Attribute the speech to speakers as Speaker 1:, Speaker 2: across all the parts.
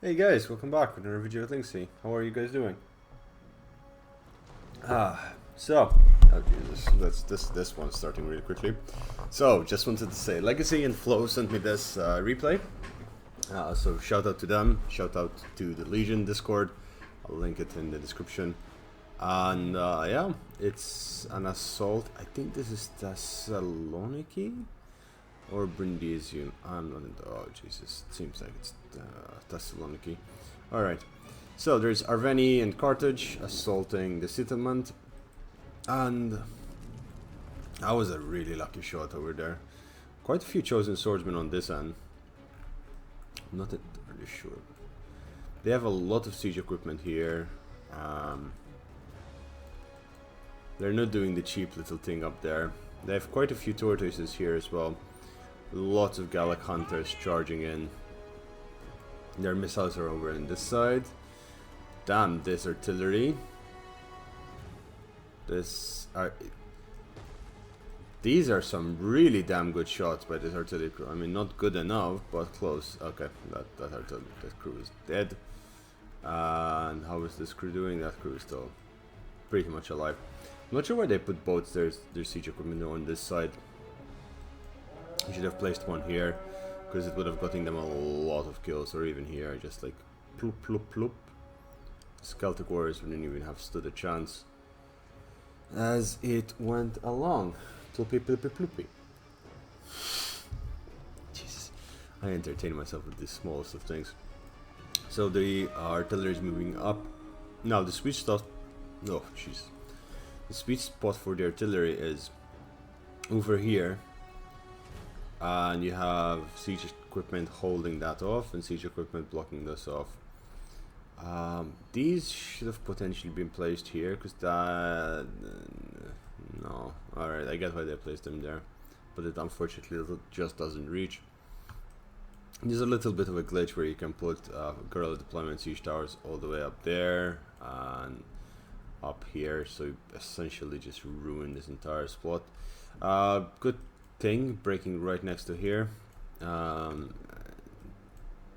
Speaker 1: Hey guys, welcome back with another video with Linksy. How are you guys doing? Oh Jesus, this one's starting really quickly. So, just wanted to say, Legacy and Flow sent me this replay. So shout out to them, shout out to the Legion Discord. I'll link it in the description. And yeah, it's an assault. I think this is Thessaloniki or Brindisium. I'm not in the, oh Jesus, it seems like it's Thessaloniki. Alright, so there's Arveni and Carthage assaulting the settlement, and that was a really lucky shot over there. Quite a few chosen swordsmen on this end. I'm not entirely sure. They have a lot of siege equipment here. They're not doing the cheap little thing up there. They have quite a few tortoises here as well. Lots of Gallic hunters charging in. Their missiles are over on this side. Damn, this artillery. These are some really damn good shots by this artillery crew. I mean, not good enough, but close. Okay, that crew is dead. And how is this crew doing? That crew is still pretty much alive. I'm not sure why they put boats. Their siege equipment on this side. I should have placed one here, because it would have gotten them a lot of kills, or even here, just like ploop ploop ploop. Celtic warriors wouldn't even have stood a chance as it went along. Ploopy ploopy ploopy. Jesus, I entertain myself with the smallest of things. So the artillery is moving up. Now the sweet spot. Oh jeez. The sweet spot for the artillery is over here. And you have siege equipment holding that off and siege equipment blocking this off. These should have potentially been placed here, because that... no. Alright, I get why they placed them there. But it unfortunately just doesn't reach. There's a little bit of a glitch where you can put guerrilla deployment siege towers all the way up there and up here. So you essentially just ruin this entire spot. Good thing breaking right next to here.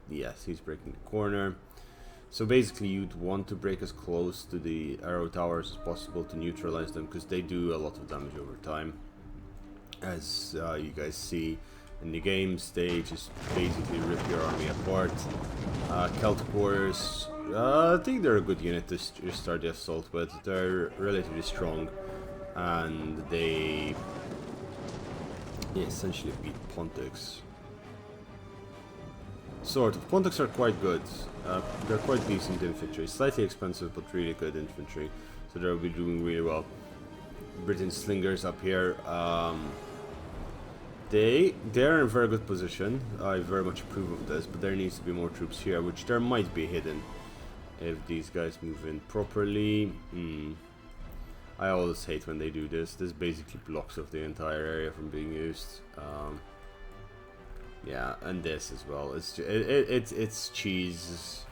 Speaker 1: Yes, he's breaking the corner. So basically you'd want to break as close to the arrow towers as possible to neutralize them, because they do a lot of damage over time. As you guys see in the games, they just basically rip your army apart. Celtic warriors, I think they're a good unit to start the assault with. They're relatively strong, and they essentially beat Pontics. Sort of. Pontics are quite good. They're quite decent infantry. Slightly expensive, but really good infantry. So they'll be doing really well. Britain's slingers up here. They're in a very good position. I very much approve of this, but there needs to be more troops here, which there might be hidden if these guys move in properly. I always hate when they do this. This basically blocks off the entire area from being used. Yeah, and this as well. It's cheese.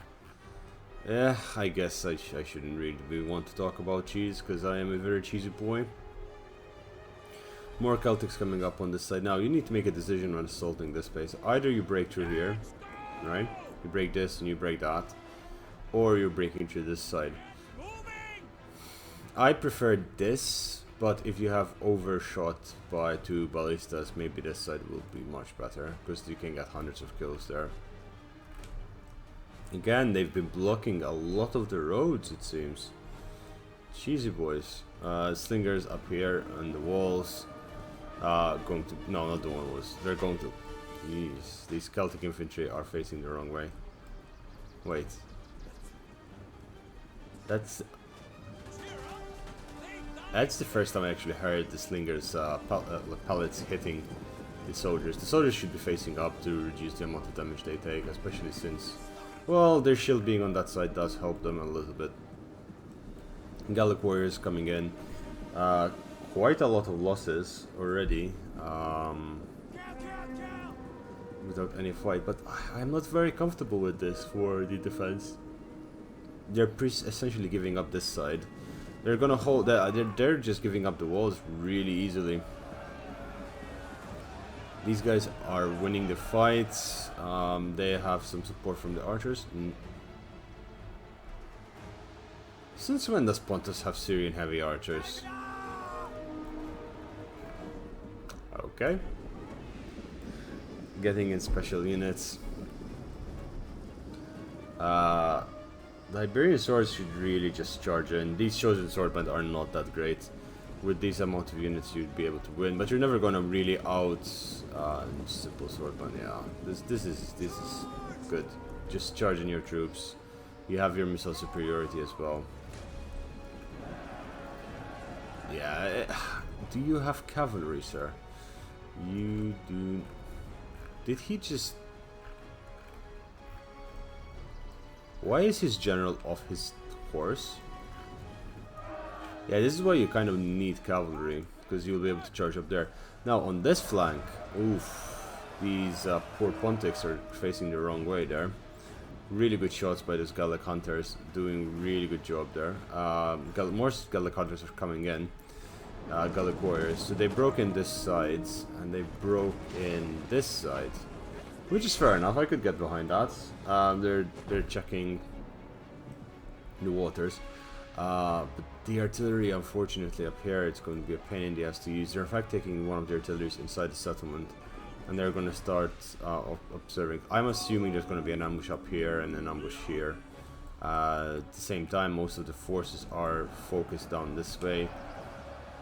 Speaker 1: Yeah, I guess I shouldn't really want to talk about cheese, because I am a very cheesy boy. More Celtics coming up on this side. Now you need to make a decision when assaulting this base. Either you break through here, right? You break this and you break that, or you're breaking through this side. I prefer this, but if you have overshot by 2 ballistas, maybe this side will be much better, because you can get hundreds of kills there. Again, they've been blocking a lot of the roads, it seems. Cheesy boys. Slingers up here on the walls. Going to... no, not the walls. They're going to... jeez. These Celtic infantry are facing the wrong way. Wait. That's the first time I actually heard the slingers pellets hitting the soldiers. The soldiers should be facing up to reduce the amount of damage they take, especially since, well, their shield being on that side does help them a little bit. Gallic warriors coming in. Quite a lot of losses already without any fight, but I'm not very comfortable with this for the defense. They're essentially giving up this side. They're gonna hold that. They're just giving up the walls really easily. These guys are winning the fights. They have some support from the archers. Since when does Pontus have Syrian heavy archers? Okay. Getting in special units. The Iberian swords should really just charge in. These chosen swordmen are not that great. With these amount of units you'd be able to win, but you're never gonna really out simple swordman. Yeah, this is good. Just charge in your troops. You have your missile superiority as well. Yeah, do you have cavalry, sir? You do. Did he just... Why is his general off his horse? Yeah, this is why you kind of need cavalry, because you'll be able to charge up there. Now, on this flank, oof, these poor Pontics are facing the wrong way there. Really good shots by those Gallic hunters, doing really good job there. More Gallic hunters are coming in, Gallic warriors. So they broke in this side, and they broke in this side, which is fair enough. I could get behind that. They're checking the waters. But the artillery, unfortunately, up here, it's going to be a pain in the ass to use. They're in fact taking one of the artilleries inside the settlement, and they're going to start observing. I'm assuming there's going to be an ambush up here and an ambush here. At the same time, most of the forces are focused down this way.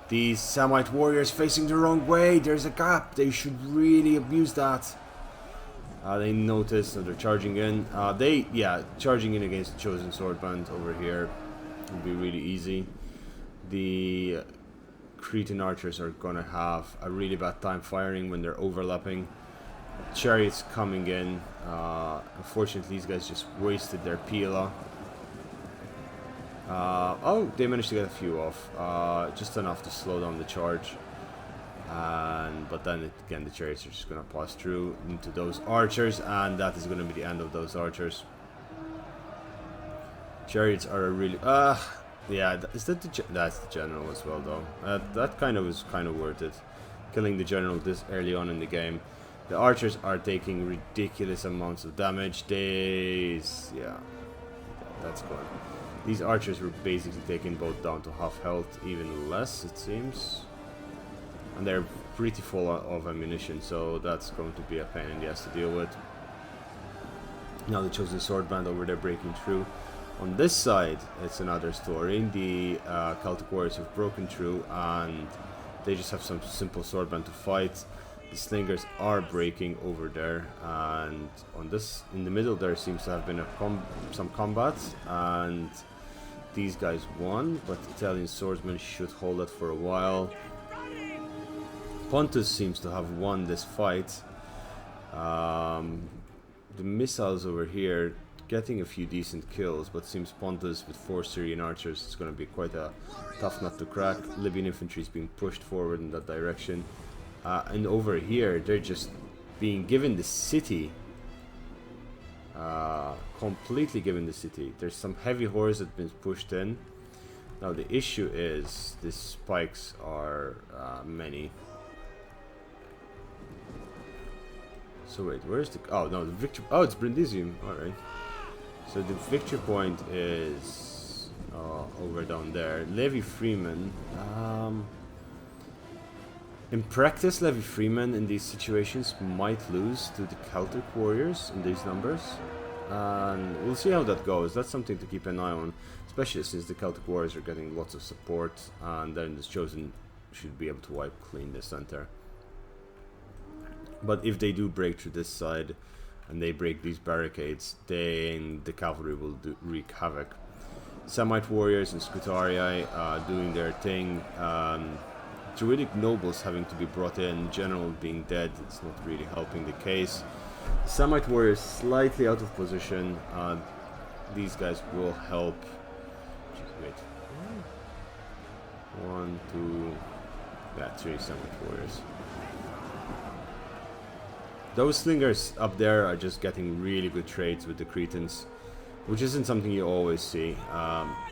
Speaker 1: These Samite warriors facing the wrong way. There's a gap. They should really abuse that. They notice that they're charging in. Charging in against the chosen swordband over here will be really easy. The Cretan archers are gonna have a really bad time firing when they're overlapping. Chariots coming in. Unfortunately, these guys just wasted their pila. Oh, they managed to get a few off, just enough to slow down the charge. But then again, the chariots are just gonna pass through into those archers, and that is gonna be the end of those archers. Chariots are a really yeah. Is that that's the general as well though? That kind of was kind of worth it, killing the general this early on in the game. The archers are taking ridiculous amounts of damage. Yeah, that's gone. These archers were basically taking both down to half health, even less it seems. And they're pretty full of ammunition, so that's going to be a pain in the ass to deal with. Now the chosen swordband over there breaking through. On this side, it's another story. The Celtic warriors have broken through, and they just have some simple swordband to fight. The slingers are breaking over there, and on this, in the middle, there seems to have been some combat, and these guys won, but the Italian swordsmen should hold it for a while. Pontus seems to have won this fight. The missiles over here getting a few decent kills, but seems Pontus with 4 Syrian archers is going to be quite a tough nut to crack. Libyan infantry is being pushed forward in that direction. And over here, they're just being given the city. Completely given the city. There's some heavy horse that have been pushed in. Now the issue is, the spikes are many. So wait, where's the... Oh, no, the victory... Oh, it's Brindisium. Alright. So the victory point is over down there. Levy Freeman. In practice, Levy Freeman in these situations might lose to the Celtic warriors in these numbers. And we'll see how that goes. That's something to keep an eye on. Especially since the Celtic warriors are getting lots of support. And then the Chosen should be able to wipe clean the center. But if they do break through this side and they break these barricades, then the cavalry will wreak havoc. Samite warriors and Scutarii doing their thing. Druidic nobles having to be brought in, general being dead, it's not really helping the case. Samite warriors slightly out of position. These guys will help. Jeez, wait. 1, 2, yeah, 3 Samite warriors. Those slingers up there are just getting really good trades with the Cretans, which isn't something you always see.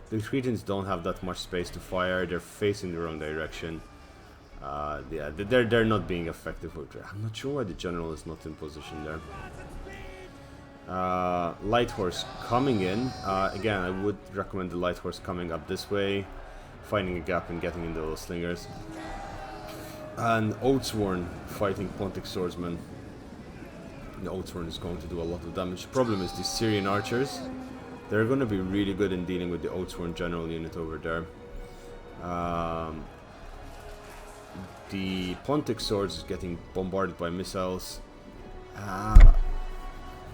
Speaker 1: The Cretans don't have that much space to fire, they're facing the wrong direction. Yeah, they're not being effective. I'm not sure why the general is not in position there. Light horse coming in. Again, I would recommend the light horse coming up this way, finding a gap and getting into those slingers. And Oathsworn fighting Pontic swordsman. The Oathsworn is going to do a lot of damage. The problem is these Syrian archers. They're going to be really good in dealing with the Oathsworn general unit over there. The Pontic swords is getting bombarded by missiles.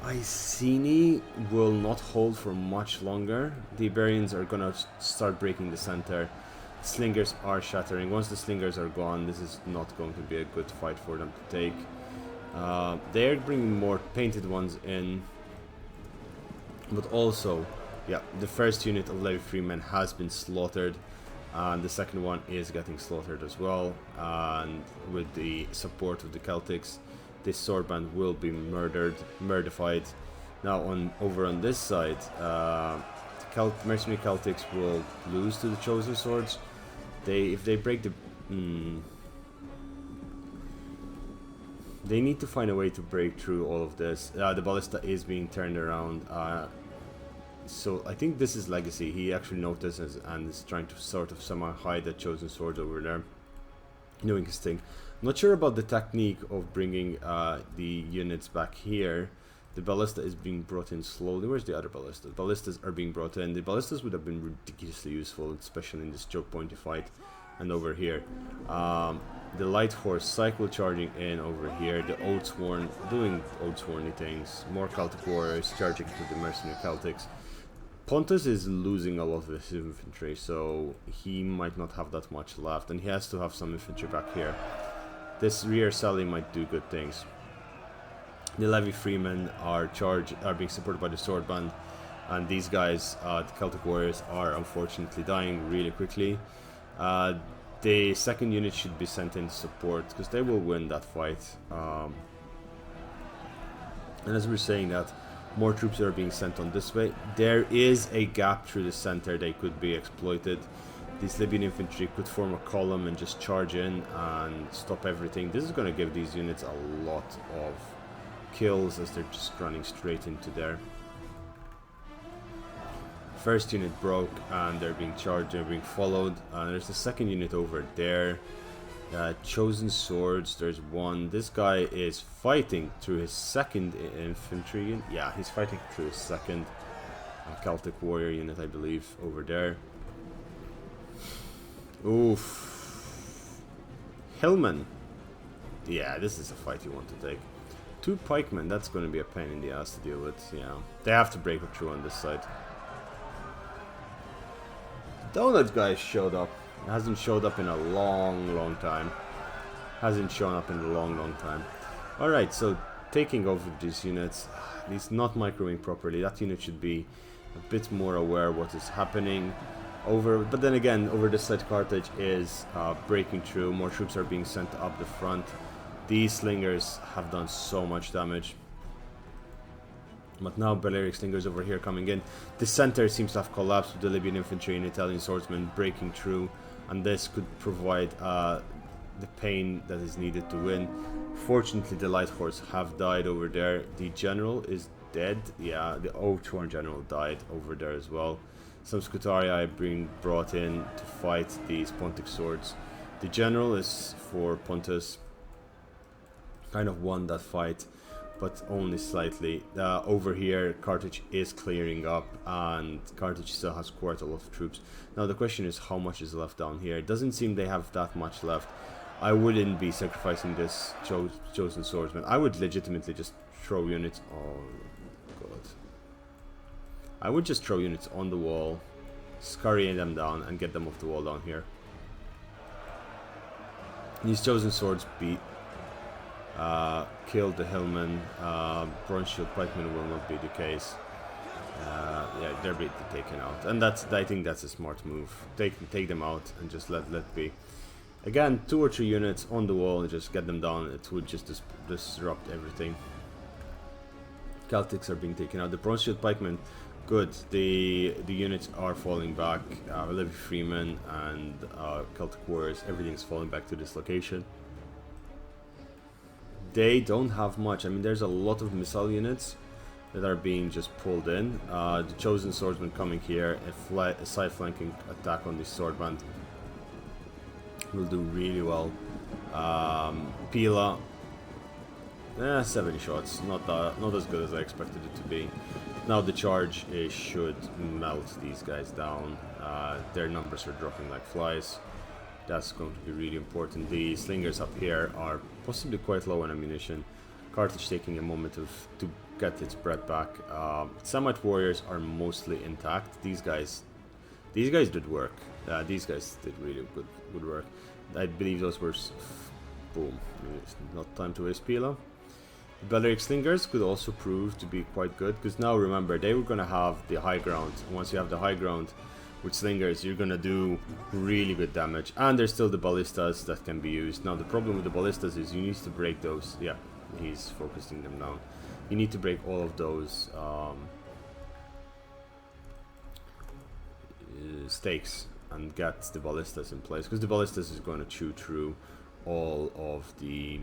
Speaker 1: Iceni will not hold for much longer. The Iberians are gonna start breaking the center. Slingers are shattering. Once the slingers are gone, this is not going to be a good fight for them to take. They're bringing more painted ones in, but also, yeah, the first unit of Levy Freemen has been slaughtered, and the second one is getting slaughtered as well. And with the support of the Celtics, this swordband will be murdified. Now over on this side, mercenary Celtics will lose to the chosen swords. If they break the they need to find a way to break through all of this. The ballista is being turned around, so I think this is Legacy. He actually notices and is trying to sort of somehow hide the chosen swords over there, doing his thing. I'm not sure about the technique of bringing the units back here. The ballista is being brought in slowly. Where's the other ballistas? Ballistas are being brought in. The ballistas would have been ridiculously useful, especially in this choke pointy fight. And over here, the light horse cycle charging in over here. The Oathsworn doing Oathsworny things. More Celtic warriors charging to the mercenary Celtics. Pontus is losing a lot of his infantry, so he might not have that much left, and he has to have some infantry back here. This rear sally might do good things. The Levy Freemen are being supported by the swordband, and these guys, the Celtic warriors, are unfortunately dying really quickly. The second unit should be sent in to support, because they will win that fight. And as we're saying that, more troops are being sent on this way. There is a gap through the center they could be exploited. These Libyan infantry could form a column and just charge in and stop everything. This is going to give these units a lot of kills as they're just running straight into there. First unit broke and they're being charged, they're being followed. There's the second unit over there. Chosen swords, there's one. This guy is fighting through his second infantry. Yeah, he's fighting through his second Celtic warrior unit, I believe, over there. Oof. Hillman. Yeah, this is a fight you want to take. Two pikemen, that's going to be a pain in the ass to deal with. Yeah, they have to break through on this side. Donut guy showed up. Hasn't showed up in a long time. Hasn't shown up in a long time. Alright, so taking over these units. He's not microwing properly. That unit should be a bit more aware of what is happening. But then again, over this side Carthage is breaking through. More troops are being sent up the front. These slingers have done so much damage. But now Balearic slingers over here coming in. The center seems to have collapsed with the Libyan infantry and Italian swordsmen breaking through. And this could provide the pain that is needed to win. Fortunately, the light horse have died over there. The general is dead. Yeah, the Oathsworn general died over there as well. Some Scutarii being brought in to fight these Pontic swords. The general is for Pontus. Kind of won that fight, but only slightly. Over here, Carthage is clearing up, and Carthage still has quite a lot of troops. Now the question is, how much is left down here? It doesn't seem they have that much left. I wouldn't be sacrificing this chosen swordsman. I would legitimately just throw units. Oh god! I would just throw units on the wall, scurry them down, and get them off the wall down here. These chosen swords beat. Killed the Hillman. Bronze Shield Pikemen will not be the case. Yeah, they're being taken out, and I think that's a smart move. Take them out and just let be. Again, 2 or 3 units on the wall and just get them down. It would just disrupt everything. Celtics are being taken out. The Bronze Shield Pikemen, good. The units are falling back. Levy Freeman and Celtic Warriors, everything's falling back to this location. They don't have much. I mean, there's a lot of missile units that are being just pulled in. The Chosen Swordsman coming here, a side flanking attack on this Swordband will do really well. Pila, 70 shots, not as good as I expected it to be. Now the charge should melt these guys down. Their numbers are dropping like flies. That's going to be really important. The slingers up here are possibly quite low on ammunition. Carthage taking a moment to get its breath back. Samite warriors are mostly intact. These guys did work. These guys did really good work. I believe those were boom. It's not time to waste Pila. Balearic slingers could also prove to be quite good, because now remember, they were gonna have the high ground. Once you have the high ground with slingers, you're gonna do really good damage. And there's still the ballistas that can be used. Now the problem with the ballistas is you need to break those. Yeah, he's focusing them down. You need to break all of those stakes and get the ballistas in place, because the ballistas is going to chew through all of the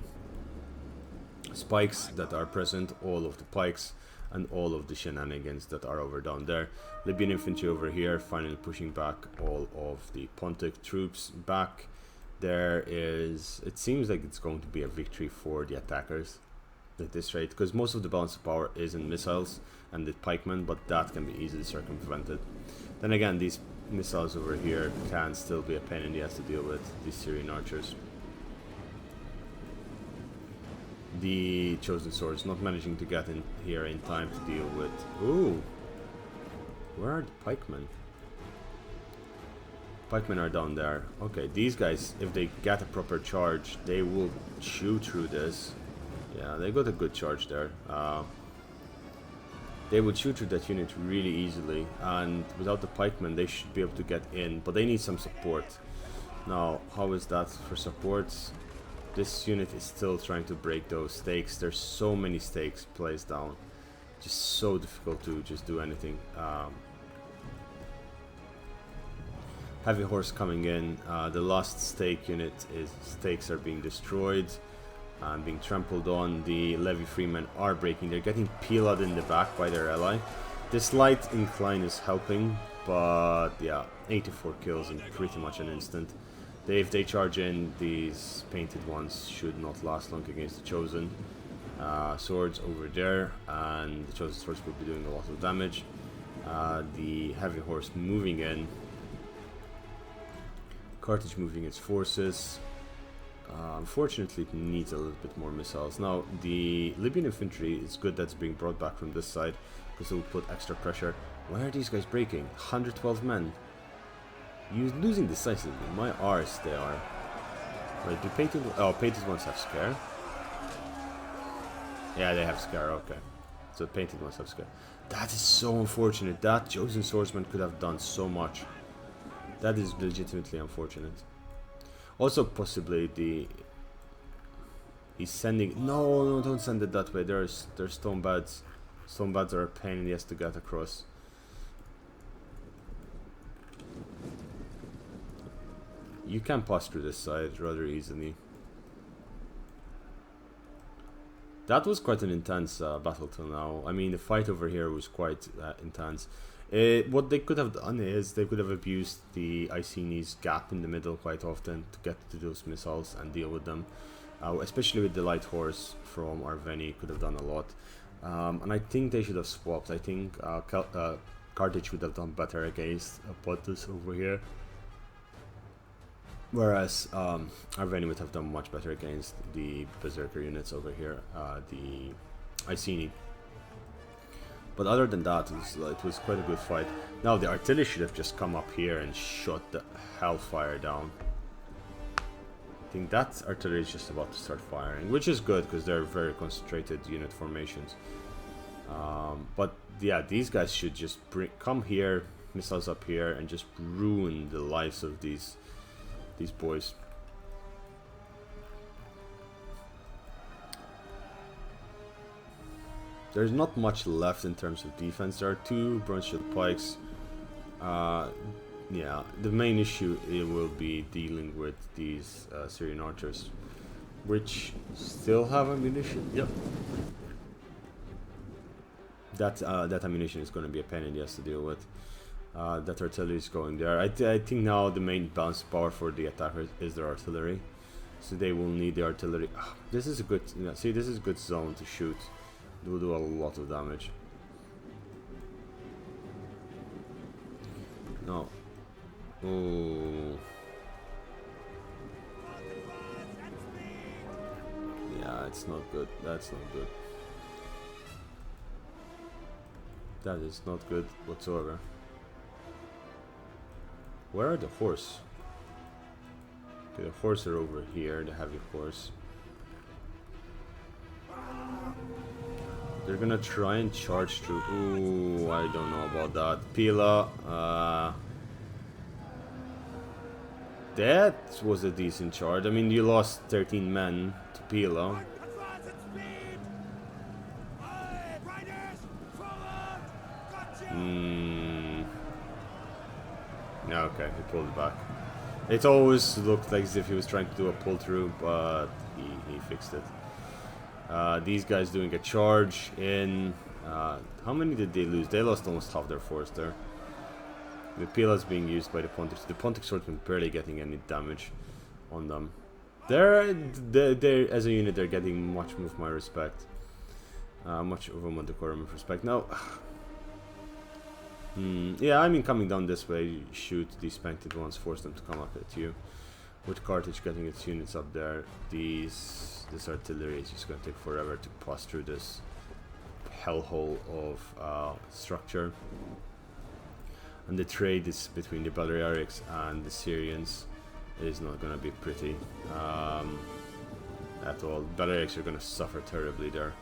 Speaker 1: spikes that are present, all of the pikes, and all of the shenanigans that are over down there. Libyan infantry over here, finally pushing back all of the Pontic troops back. There is, it seems like it's going to be a victory for the attackers at this rate, because most of the balance of power is in missiles and the pikemen, but that can be easily circumvented. Then again, these missiles over here can still be a pain in the ass to deal with, these Syrian archers. The Chosen Swords not managing to get in here in time to deal with... Ooh! Where are the pikemen? Pikemen are down there. Okay, these guys, if they get a proper charge, they will chew through this. Yeah, they got a good charge there. They will chew through that unit really easily, and without the pikemen they should be able to get in, but they need some support. Now, how is that for support? This unit is still trying to break those stakes. There's so many stakes placed down. Just so difficult to just do anything. Heavy horse coming in. The last stake unit is stakes are being destroyed and being trampled on. The Levy Freemen are breaking. They're getting peeled in the back by their ally. This light incline is helping, but yeah, 84 kills in pretty much an instant. If they charge in, these painted ones should not last long against the Chosen Swords over there, and the Chosen Swords will be doing a lot of damage. The Heavy Horse moving in. Carthage moving its forces. Unfortunately, it needs a little bit more missiles. Now, the Libyan infantry is good that's being brought back from this side, because it will put extra pressure. Why are these guys breaking? 112 men. You're losing decisively. My arse, they are. Wait, do painted... Oh, painted ones have scare? Yeah, they have scare, okay. So painted ones have scare. That is so unfortunate. That Chosen Swordsman could have done so much. That is legitimately unfortunate. Also, possibly the... He's sending... No, don't send it that way. There's stone beds. Stone beds are a pain in the ass to get across. You can pass through this side rather easily. That was quite an intense battle till now. I mean, the fight over here was quite intense. What they could have done is they could have abused the Iceni's gap in the middle quite often to get to those missiles and deal with them. Especially with the light horse from Arveni, could have done a lot. And I think they should have swapped. I think Carthage would have done better against Pontus over here. Whereas Arveni would have done much better against the Berserker units over here, the Iceni. But other than that, it was quite a good fight. Now the artillery should have just come up here and shot the hellfire down. I think that artillery is just about to start firing, which is good because they're very concentrated unit formations. But yeah, these guys should just come here, missiles up here, and just ruin the lives of these boys. there's not much left in terms of defense. There are 2 bronze shield pikes. Yeah, the main issue it will be dealing with these Syrian archers, which still have ammunition. Yep. That ammunition is going to be a pain in the ass to deal with. That artillery is going there. I think now the main balance power for the attackers is their artillery, so they will need the artillery. This is a good, see, this is a good zone to shoot. It will do a lot of damage. No. Oh. Yeah, it's not good. That's not good. That is not good whatsoever. Where are the horse? Okay, the horse are over here, the heavy horse. They're gonna try and charge through. Ooh, I don't know about that. Pila, that was a decent charge. I mean, you lost 13 men to Pila. Okay, he pulled it back. It always looked like as if he was trying to do a pull through, but he fixed it. These guys doing a charge in. How many did they lose? They lost almost half their force there. The Pila's being used by the Pontics. The Pontic swordsmen barely getting any damage on them. They're as a unit, they're getting much of my respect. Much of a decorum of respect. Now, yeah, I mean, coming down this way, shoot these painted ones, force them to come up at you. With Carthage getting its units up there, this artillery is just going to take forever to pass through this hellhole of structure. And the trade is between the Balearics and the Syrians is not going to be pretty at all. Balearics are going to suffer terribly there.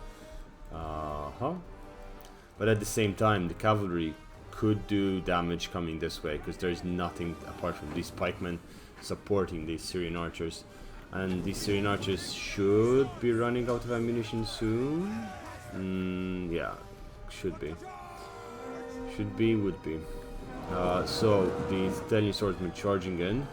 Speaker 1: But at the same time, the cavalry could do damage coming this way, because there's nothing apart from these pikemen supporting these Syrian archers, and these Syrian archers should be running out of ammunition soon. Yeah, should be, would be. So the Italian swordsmen charging in,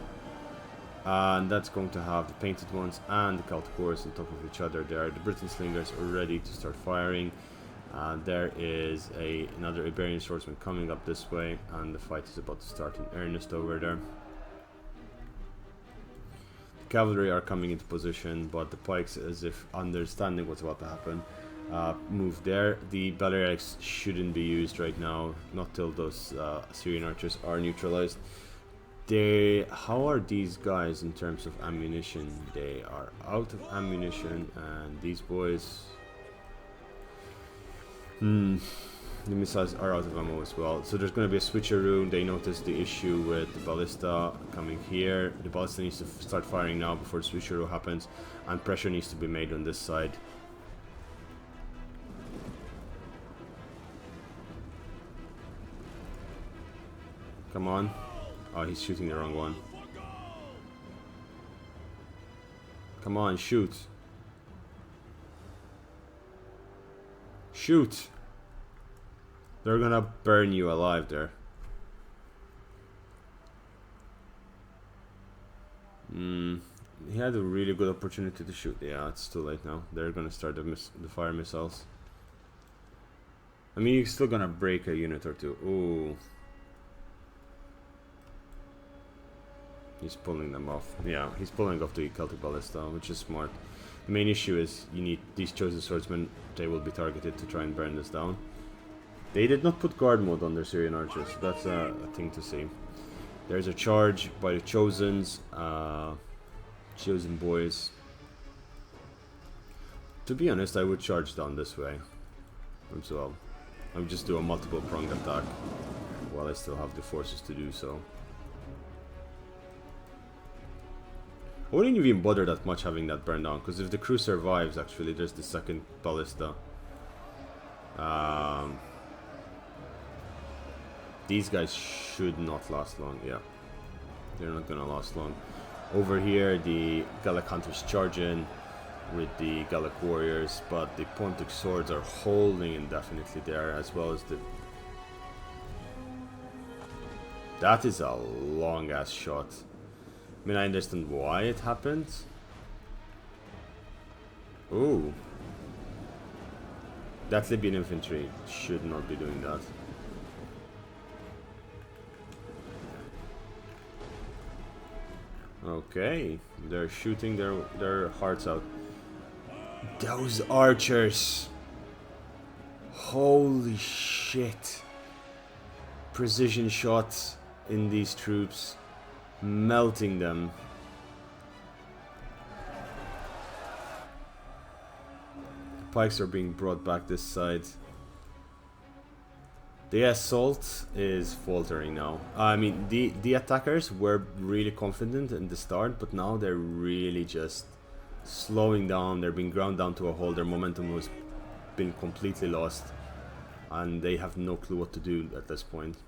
Speaker 1: and that's going to have the painted ones and the Celtic horse on top of each other there. The Briton slingers are ready to start firing. There is another Iberian swordsman coming up this way, and the fight is about to start in earnest over there. The cavalry are coming into position, but the pikes, as if understanding what's about to happen, move there. The Balearics shouldn't be used right now, not till those Syrian archers are neutralized. How are these guys in terms of ammunition? They are out of ammunition, and these boys... the missiles are out of ammo as well. So there's going to be a switcheroo. They notice the issue with the ballista coming here. The ballista needs to start firing now before the switcheroo happens, and pressure needs to be made on this side. Come on. Oh, he's shooting the wrong one. Come on, shoot. Shoot! They're gonna burn you alive there. He had a really good opportunity to shoot. Yeah, it's too late now. They're gonna start the fire missiles. I mean, you're still gonna break a unit or two. Ooh. He's pulling them off. Yeah, he's pulling off the Celtic ballista, which is smart. The main issue is you need these chosen swordsmen. They will be targeted to try and burn this down. They did not put guard mode on their Syrian archers. That's a thing to see. There's a charge by the chosen boys. To be honest, I would charge down this way as well. I would just do a multiple pronged attack while I still have the forces to do so. I wouldn't even bother that much having that burn down, because if the crew survives, actually, there's the second ballista. These guys should not last long. Yeah, they're not gonna last long. Over here, the Gallic hunters charge in. with the Gallic warriors, but the Pontic swords are holding indefinitely there, as well as the... That is a long ass shot. I mean, I understand why it happened. Ooh. That Libyan infantry should not be doing that. Okay, they're shooting their hearts out. Those archers! Holy shit! Precision shots in these troops, melting them. The pikes are being brought back this side. The assault is faltering now. I mean, the attackers were really confident in the start, but now they're really just slowing down. They're being ground down to a hole. Their momentum was been completely lost, and they have no clue what to do at this point.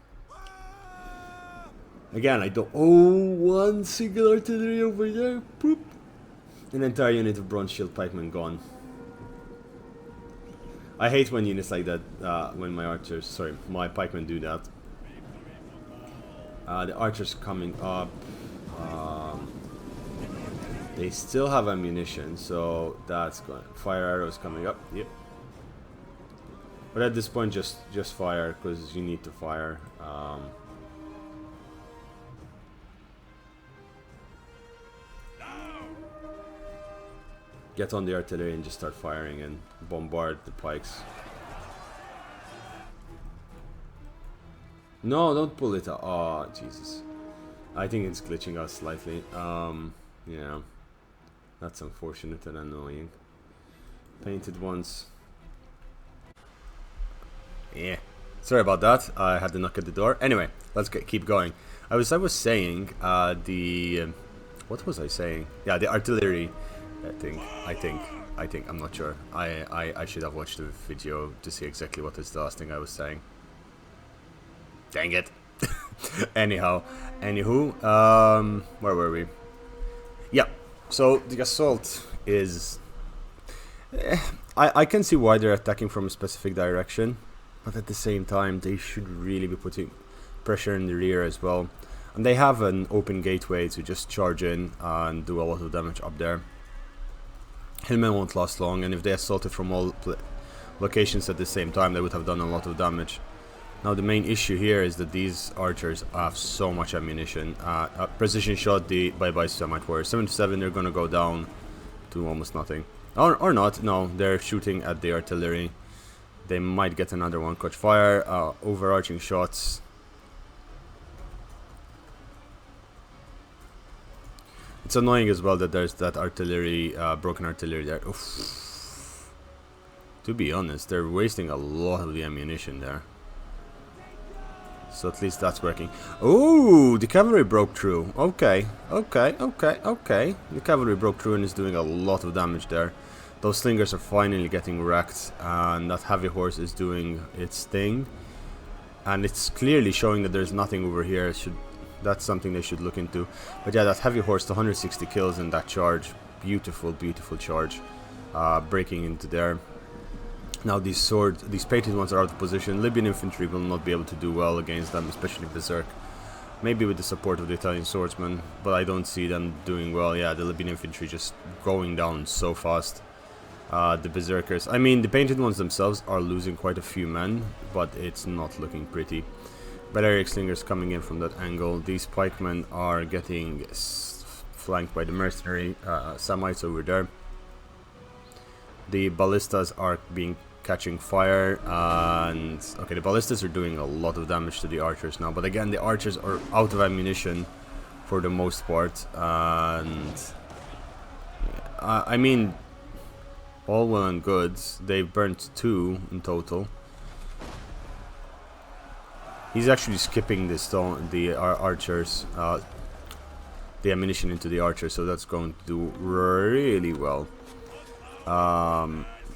Speaker 1: Again, I don't... Oh, one single artillery over there. Boop. An entire unit of bronze shield pikemen gone. I hate when units like that, when my archers, sorry, my pikemen do that. The archers coming up. They still have ammunition, so that's going. Fire arrows coming up. Yep. But at this point, just fire, because you need to fire. Get on the artillery and just start firing and bombard the pikes. No, don't pull it out. Oh, Jesus. I think it's glitching us slightly. Yeah. That's unfortunate and annoying. Painted ones. Yeah. Sorry about that. I had to knock at the door. Anyway, let's keep going. I was saying what was I saying? Yeah, the artillery. I think, I'm not sure. I should have watched the video to see exactly what is the last thing I was saying. Dang it. Anywho, where were we? Yeah, so the assault is... I can see why they're attacking from a specific direction, but at the same time, they should really be putting pressure in the rear as well. And they have an open gateway to just charge in and do a lot of damage up there. Hillmen won't last long, and if they assaulted from all locations at the same time, they would have done a lot of damage. Now the main issue here is that these archers have so much ammunition. Precision shot, the bye-bye Semite warriors. 77, they're gonna go down to almost nothing. Or not, no, they're shooting at the artillery. They might get another one. Catch fire, overarching shots. It's annoying as well that there's that artillery, broken artillery there. Oof. To be honest, they're wasting a lot of the ammunition there. So at least that's working. Oh, the cavalry broke through. Okay. The cavalry broke through and is doing a lot of damage there. Those slingers are finally getting wrecked, and that heavy horse is doing its thing. And it's clearly showing that there's nothing over here. That's something they should look into. But yeah, that heavy horse, 160 kills in that charge. Beautiful, beautiful charge. Breaking into there. Now these painted ones are out of position. Libyan infantry will not be able to do well against them, especially Berserk. Maybe with the support of the Italian swordsmen, but I don't see them doing well. Yeah, the Libyan infantry just going down so fast. The Berserkers, I mean, the painted ones themselves are losing quite a few men, but it's not looking pretty. Balearic slingers coming in from that angle. These pikemen are getting flanked by the mercenary Samites over there. The ballistas are catching fire, and okay, the ballistas are doing a lot of damage to the archers now. But again, the archers are out of ammunition for the most part, and I mean, all well and good. They've burnt 2 in total. He's actually skipping the archers, the ammunition into the archers, so that's going to do really well.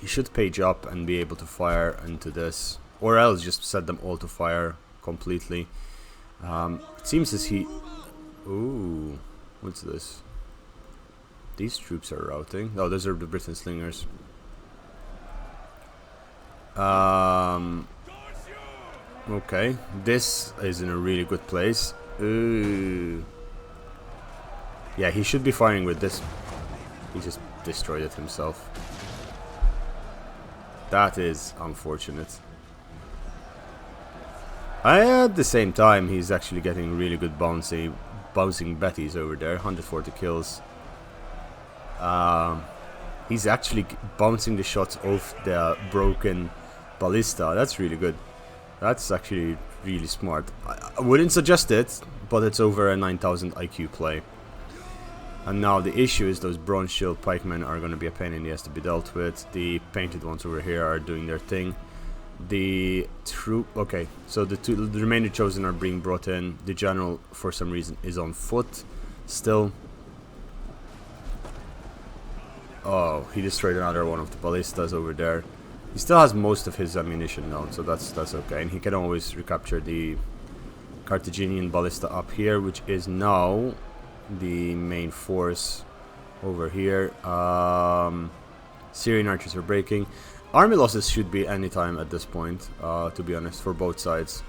Speaker 1: He should page up and be able to fire into this, or else just set them all to fire completely. It seems as he... Ooh, what's this? These troops are routing. Oh, those are the Britain slingers. Okay, this is in a really good place. Ooh. Yeah, he should be firing with this. He just destroyed it himself. That is unfortunate. At the same time, he's actually getting really good bouncing Bettys over there. 140 kills. He's actually bouncing the shots off the broken ballista. That's really good. That's actually really smart. I wouldn't suggest it, but it's over a 9000 IQ play. And now the issue is those bronze shield pikemen are going to be a pain in the ass to be dealt with. The painted ones over here are doing their thing. The troop, okay, so the remainder chosen are being brought in. The general, for some reason, is on foot still. Oh, he destroyed another one of the ballistas over there. He still has most of his ammunition now, so that's okay. And he can always recapture the Carthaginian ballista up here, which is now the main force over here. Syrian archers are breaking. Army losses should be any time at this point, to be honest, for both sides.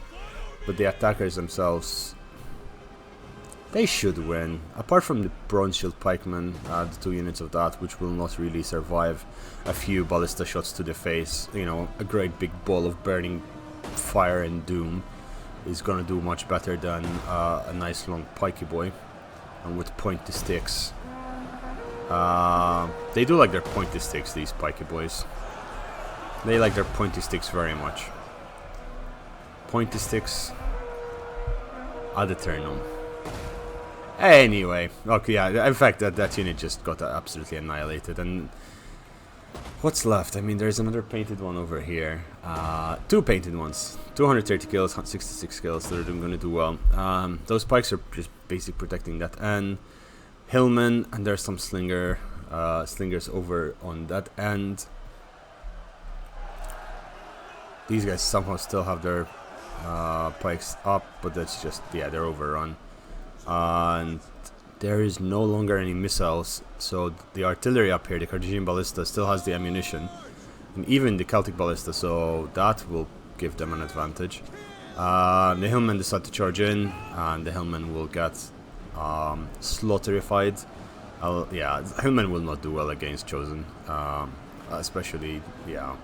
Speaker 1: But the attackers themselves, they should win. Apart from the bronze shield pikemen, the 2 units of that, which will not really survive a few ballista shots to the face. You know, a great big ball of burning fire and doom is gonna do much better than a nice long pikey boy. And with pointy sticks. They do like their pointy sticks, these pikey boys. They like their pointy sticks very much. Pointy sticks ad eternum. Anyway, okay, yeah, in fact that unit just got absolutely annihilated. And what's left? I mean, there's another painted one over here. 2 painted ones. 230 kills, 66 kills. They're going to do well. Those pikes are just basically protecting that end. Hillmen, and there's some slingers over on that end. These guys somehow still have their pikes up, but that's just, yeah, they're overrun. And there is no longer any missiles, so the artillery up here, the Carthaginian ballista, still has the ammunition, and even the Celtic ballista, so that will give them an advantage. The hillmen decide to charge in, and the hillmen will get slaughterified. Yeah, hillmen will not do well against chosen, especially, yeah.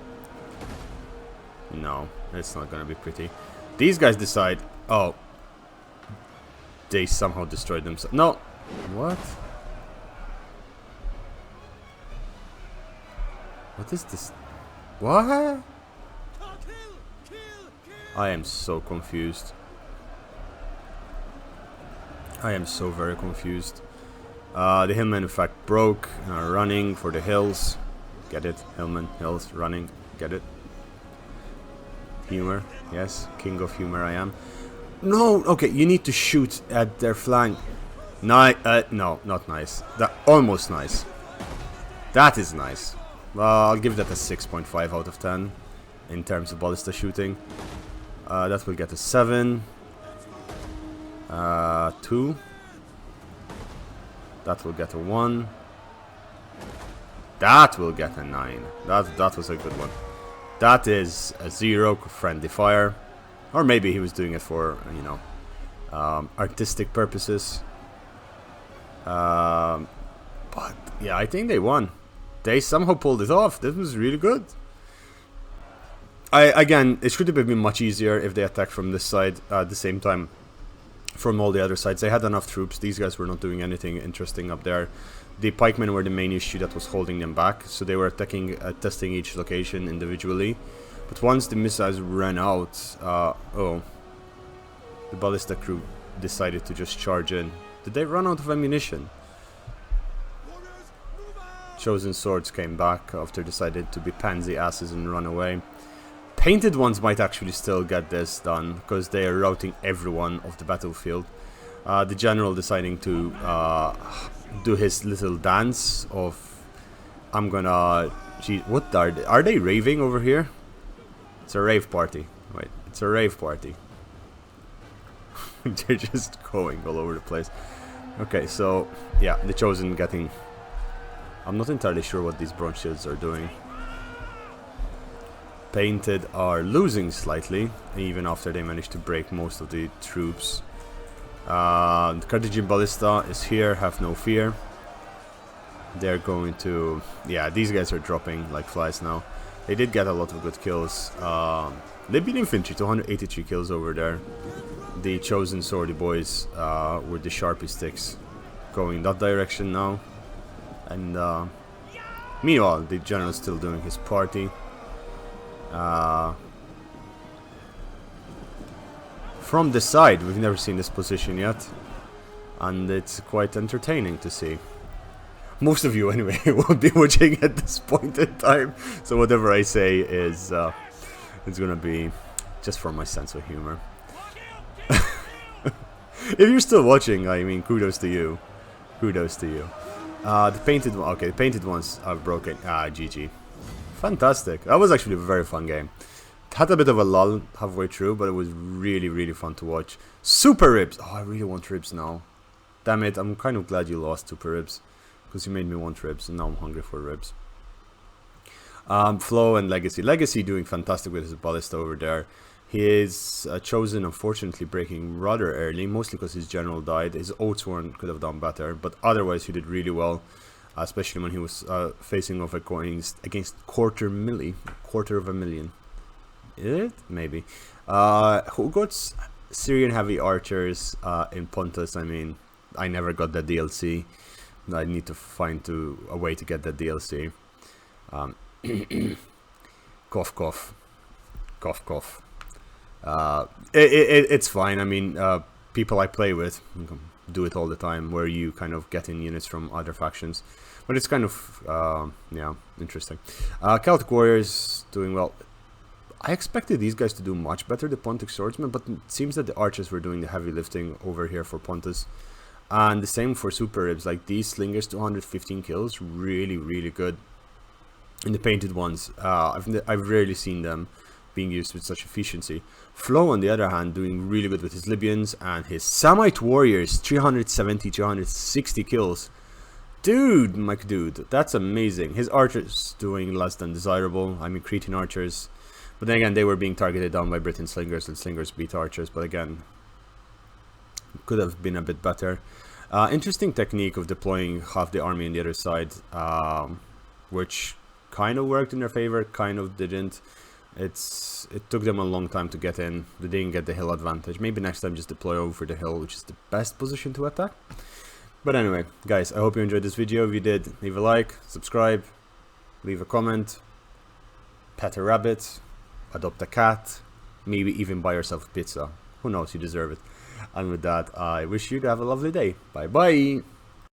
Speaker 1: No, it's not gonna be pretty. These guys decide, oh, they somehow destroyed themselves. No, what? What is this? What? I am so confused. I am so very confused. The hillmen in fact broke and are running for the hills. Get it? Hillmen, hills, running. Get it? Humor. Yes, king of humor I am. No, okay, you need to shoot at their flank. No, not nice. That almost nice. That is nice. I'll give that a 6.5 out of 10 in terms of ballista shooting. That will get a 7. 2. That will get a 1. That will get a 9. That was a good one. That is a 0 friendly fire. Or maybe he was doing it for, you know, artistic purposes. But yeah, I think they won. They somehow pulled it off. This was really good. Again, it should have been much easier if they attacked from this side at the same time from all the other sides. They had enough troops. These guys were not doing anything interesting up there. The pikemen were the main issue that was holding them back, so they were attacking, testing each location individually. But once the missiles ran out, the ballista crew decided to just charge in. Did they run out of ammunition? Chosen swords came back after decided to be pansy asses and run away. Painted ones might actually still get this done, because they are routing everyone off the battlefield. The general deciding to do his little dance of, I'm gonna, gee, what are they raving over here? It's a rave party. Wait, it's a rave party. They're just going all over the place. Okay, so yeah, the chosen getting I'm not entirely sure what these bronze shields are doing. Painted are losing slightly, even after they managed to break most of the troops. The Carthaginian Ballista is here, have no fear. They're going to... yeah, these guys are dropping like flies now. They did get a lot of good kills. They beat infantry, 283 kills over there. The chosen swordy boys with the sharpie sticks going that direction now. And meanwhile, the general's still doing his party. From the side, we've never seen this position yet, and it's quite entertaining to see. Most of you, anyway, will be watching at this point in time, so whatever I say is it's gonna be just for my sense of humor. If you're still watching, I mean, kudos to you. Kudos to you. The painted one, okay, the painted ones are broken. GG. Fantastic. That was actually a very fun game. It had a bit of a lull halfway through, but it was really, really fun to watch. Super Ribs! Oh, I really want ribs now. Damn it, I'm kind of glad you lost, Super Ribs. Because you made me want ribs, and now I'm hungry for ribs. Flow and Legacy. Legacy doing fantastic with his ballista over there. He is chosen, unfortunately, breaking rather early, mostly because his general died. His Oathsworn could have done better, but otherwise he did really well. Especially when he was facing off against quarter of a million. Is it? Maybe. Who got Syrian heavy archers in Pontus? I mean, I never got that DLC. I need to find a way to get that DLC. Cough, cough. Cough, cough. It's fine. I mean, people I play with do it all the time, where you kind of get in units from other factions. But it's kind of, yeah, interesting. Celtic Warriors doing well. I expected these guys to do much better, the Pontic Swordsmen, but it seems that the archers were doing the heavy lifting over here for Pontus. And the same for Super Ribs, like these slingers, 215 kills, really, really good. And the painted ones, I've rarely seen them being used with such efficiency. Flo, on the other hand, doing really good with his Libyans and his Samite Warriors, 370, 360 kills. Dude, my dude, that's amazing. His archers doing less than desirable. I mean, Cretan archers. But then again, they were being targeted down by Britain slingers, and slingers beat archers. But again, could have been a bit better. Interesting technique of deploying half the army on the other side, which kind of worked in their favor, kind of didn't. It took them a long time to get in. They didn't get the hill advantage. Maybe next time just deploy over the hill, which is the best position to attack. But anyway, guys, I hope you enjoyed this video. If you did, leave a like, subscribe, leave a comment, pet a rabbit, adopt a cat, maybe even buy yourself a pizza. Who knows, you deserve it. And with that, I wish you to have a lovely day. Bye bye!